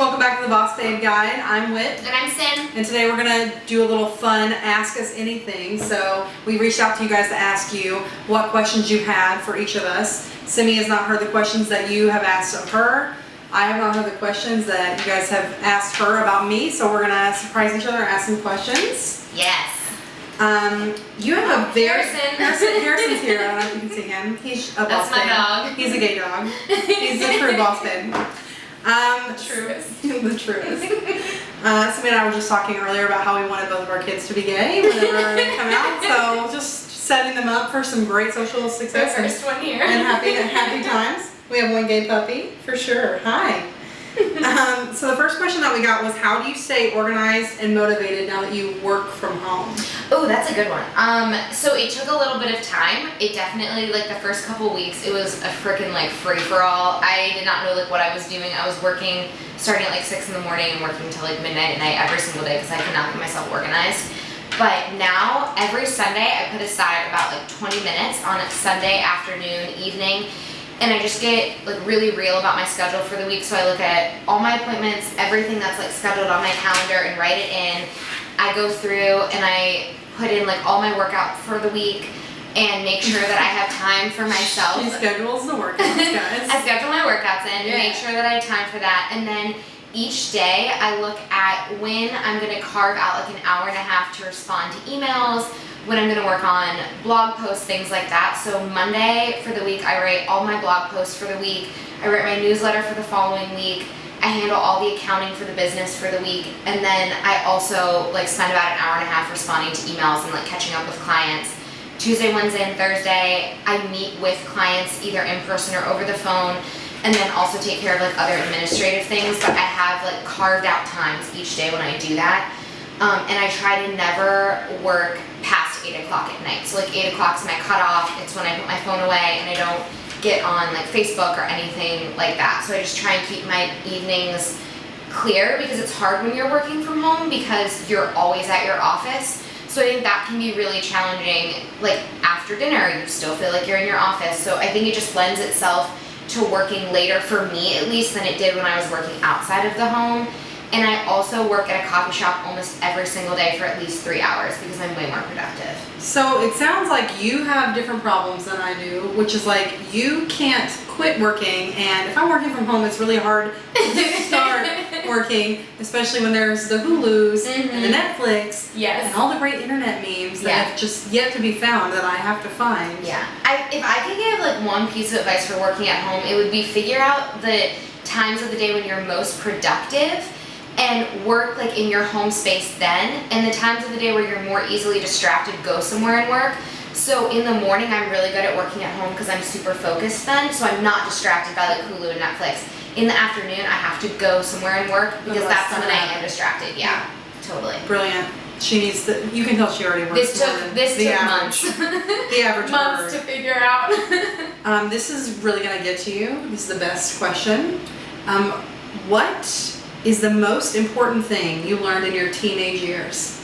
welcome back to the Boss Babe Guide. I'm Whit. And I'm Sim. And today we're going to do a little fun Ask Us Anything. So we reached out to you guys to ask you what questions you had for each of us. Simi has not heard the questions that you have asked of her. I have not heard the questions that you guys have asked her about me. So we're going to surprise each other and ask some questions. Yes. You have a very... Harrison. Harrison's here. I don't know if you can see him. He's a boss That's my babe. dog. He's a gay dog. He's a true boss babe. The truest. The truest. Simi and I were just talking earlier about how we wanted both of our kids to be gay whenever they come out. So just setting them up for some great social success. The first one here. And happy times. We have one gay puppy, for sure. Hi. So the first question that we got was, how do you stay organized and motivated now that you work from home? Oh, that's a good one. So it took a little bit of time. It definitely, like the first couple weeks, it was a freaking like free-for-all. I did not know like what I was doing. I was working, starting at like 6 in the morning and working until like midnight at night every single day because I could not get myself organized. But now, every Sunday, I put aside about like 20 minutes on a Sunday afternoon, evening, and I just get like really real about my schedule for the week. So I look at all my appointments, everything that's like scheduled on my calendar and write it in. I go through and I put in like all my workout for the week and make sure that I have time for myself. She schedules the workouts, guys. I schedule my workouts in and make sure that I have time for that. And then each day I look at when I'm gonna carve out like an hour and a half to respond to emails, when I'm gonna work on blog posts, things like that. So Monday for the week, I write all my blog posts for the week. I write my newsletter for the following week. I handle all the accounting for the business for the week. And then I also like spend about an hour and a half responding to emails and like catching up with clients. Tuesday, Wednesday, and Thursday, I meet with clients either in person or over the phone, and then also take care of like other administrative things. But I have like carved out times each day when I do that. And I try to never work past 8 o'clock at night. So like 8 o'clock is my cutoff. It's when I put my phone away and I don't get on like Facebook or anything like that. So I just try and keep my evenings clear because it's hard when you're working from home because you're always at your office. So I think that can be really challenging. Like after dinner, you still feel like you're in your office. So I think it just lends itself to working later, for me at least, than it did when I was working outside of the home. And I also work at a coffee shop almost every single day for at least 3 hours because I'm way more productive. So it sounds like you have different problems than I do, which is like you can't quit working, and if I'm working from home, it's really hard to start working, especially when there's the Hulus and the Netflix and all the great internet memes that have just yet to be found that I have to find. Yeah. If I could give like one piece of advice for working at home, it would be figure out the times of the day when you're most productive and work like in your home space then, and the times of the day where you're more easily distracted, go somewhere and work. So in the morning, I'm really good at working at home because I'm super focused then, so I'm not distracted by like Hulu and Netflix. In the afternoon, I have to go somewhere and work because that's when I am distracted. Yeah, totally. Brilliant. She needs to, you can tell she already works This took months. The average months to figure out. This is really going to get to you. This is the best question. What is the most important thing you learned in your teenage years?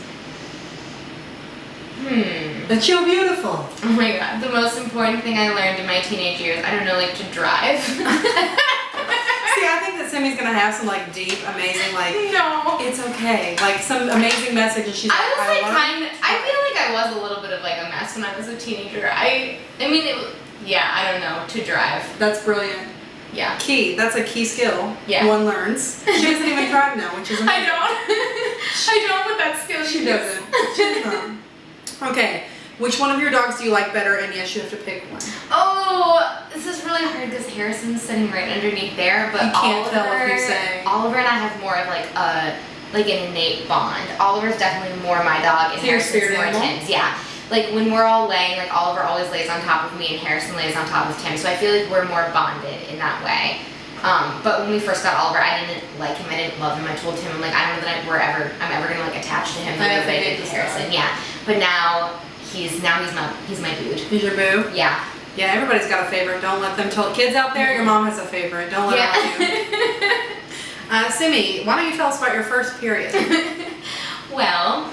That you're beautiful. Oh my god, the most important thing I learned in my teenage years, I don't know, like to drive. See, I think that Simi's gonna have some like deep, amazing, like, no, it's okay, like some amazing message, and she's like, I feel like I was a little bit of like a mess when I was a teenager. I mean, I don't know, to drive. That's brilliant. Yeah. That's a key skill. Yeah. One learns. She doesn't even drive now, which is amazing. I don't put that skill. She doesn't. She doesn't. Okay. Which one of your dogs do you like better? And yes, you have to pick one. Oh, this is really hard because Harrison's sitting right underneath there, but you can't tell if you say. Oliver and I have more of like an innate bond. Oliver's definitely more my dog, and Harrison's more Tim's. Yeah. Like when we're all laying, like Oliver always lays on top of me and Harrison lays on top of Tim. So I feel like we're more bonded in that way. But when we first got Oliver, I didn't like him. I didn't love him. I told Tim, I'm like, I don't know that I'm ever gonna like attach to him the way that I did to Harrison. Yeah. But now he's my dude. He's your boo? Yeah. Yeah, everybody's got a favorite. Don't let them tell kids out there. Your mom has a favorite. Don't let her let you. Simi, why don't you tell us about your first period? Well,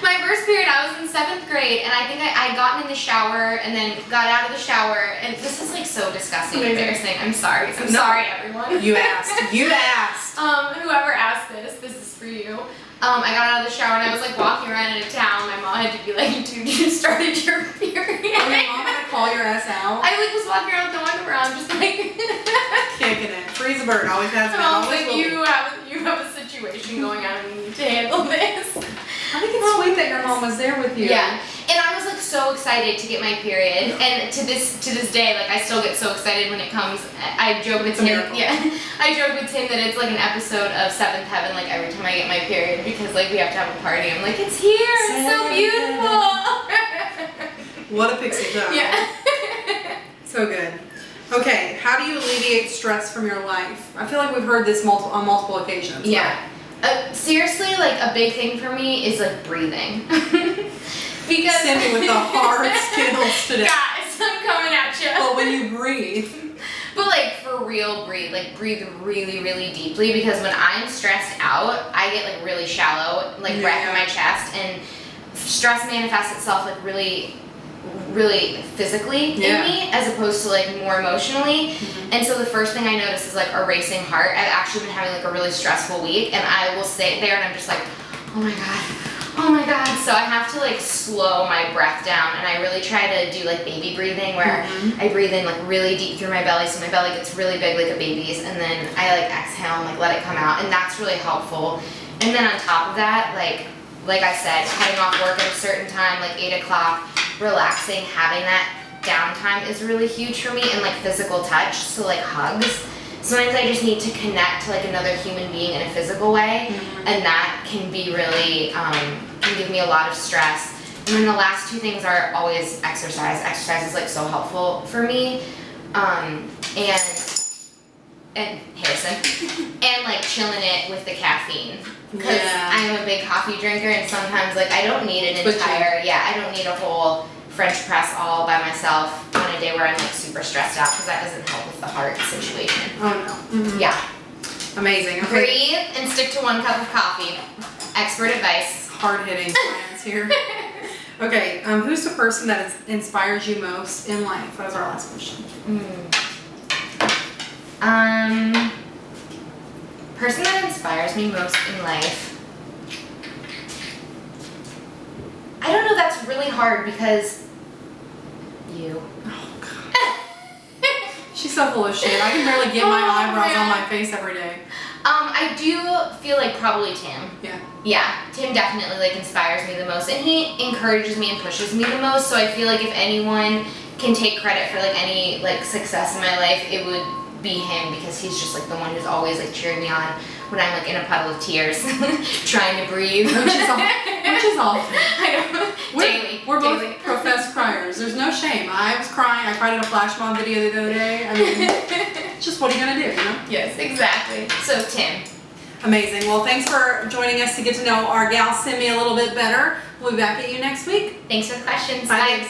My first period, I was in 7th grade, and I think I gotten in the shower and then got out of the shower, and this is like so disgusting and embarrassing. I'm sorry. I'm sorry, everyone. You asked. You asked. Whoever asked this is for you. I got out of the shower and I was like walking around in a town. My mom had to be like, dude, you started your period. Oh, your mom had to call your ass out? I like was walking around with the underwear on, just like kicking it. Freeze a bird. Always has been. Mom's Always like, will be. you have a situation going on and you need to handle this. I think it's sweet that your mom was there with you. Yeah, and I was like so excited to get my period, and to this day, like I still get so excited when it comes. I joke with Tim. Yeah, I joke with Tim that it's like an episode of Seventh Heaven. Like every time I get my period, because like we have to have a party. I'm like, it's here. It's so beautiful. What a pixie cut. Yeah. So good. Okay, how do you alleviate stress from your life? I feel like we've heard this on multiple occasions. Yeah. Seriously, like a big thing for me is like breathing. Because Simi with the hard skills today. Guys, I'm coming at you. But when you breathe. But like for real, breathe really, really deeply, because when I'm stressed out, I get like really shallow, like breath in my chest, and stress manifests itself like really physically in me, as opposed to like more emotionally. And so the first thing I notice is like a racing heart. I've actually been having like a really stressful week, and I will sit there and I'm just like, oh my god. So I have to like slow my breath down, and I really try to do like baby breathing, where I breathe in like really deep through my belly, so my belly gets really big like a baby's, and then I like exhale and like let it come out, and that's really helpful. And then on top of that, like I said, cutting off work at a certain time, like 8 o'clock, relaxing, having that downtime is really huge for me, and like physical touch, so like hugs. Sometimes I just need to connect to like another human being in a physical way, and that can be really, can give me a lot of stress. And then the last 2 things are always exercise. Exercise is like so helpful for me, and Harrison, and like chilling it with the caffeine. Because I'm a big coffee drinker, and sometimes like I don't need an entire, I don't need a whole French press all by myself on a day where I'm like super stressed out, because that doesn't help with the heart situation. Oh no. Yeah. Amazing. Okay. Breathe and stick to 1 cup of coffee. Expert advice. Hard-hitting plans here. Okay, who's the person that inspires you most in life? That was our last question. Person that inspires me most in life. I don't know, that's really hard, because you. Oh god. She's so full of shit. I can barely get my eyebrows on my face every day. I do feel like probably Tim. Yeah. Yeah, Tim definitely like inspires me the most, and he encourages me and pushes me the most. So I feel like if anyone can take credit for like any like success in my life, it would be him, because he's just like the one who's always like cheering me on when I'm like in a puddle of tears trying to breathe. Which is awful. I know. We're both professed criers. There's no shame. I was crying. I cried at a flash mob video the other day. I mean, just what are you gonna do, you know? Yes, exactly. So Tim. Amazing. Well, thanks for joining us to get to know our gal Simi a little bit better. We'll be back at you next week. Thanks for the questions. Bye. Bye.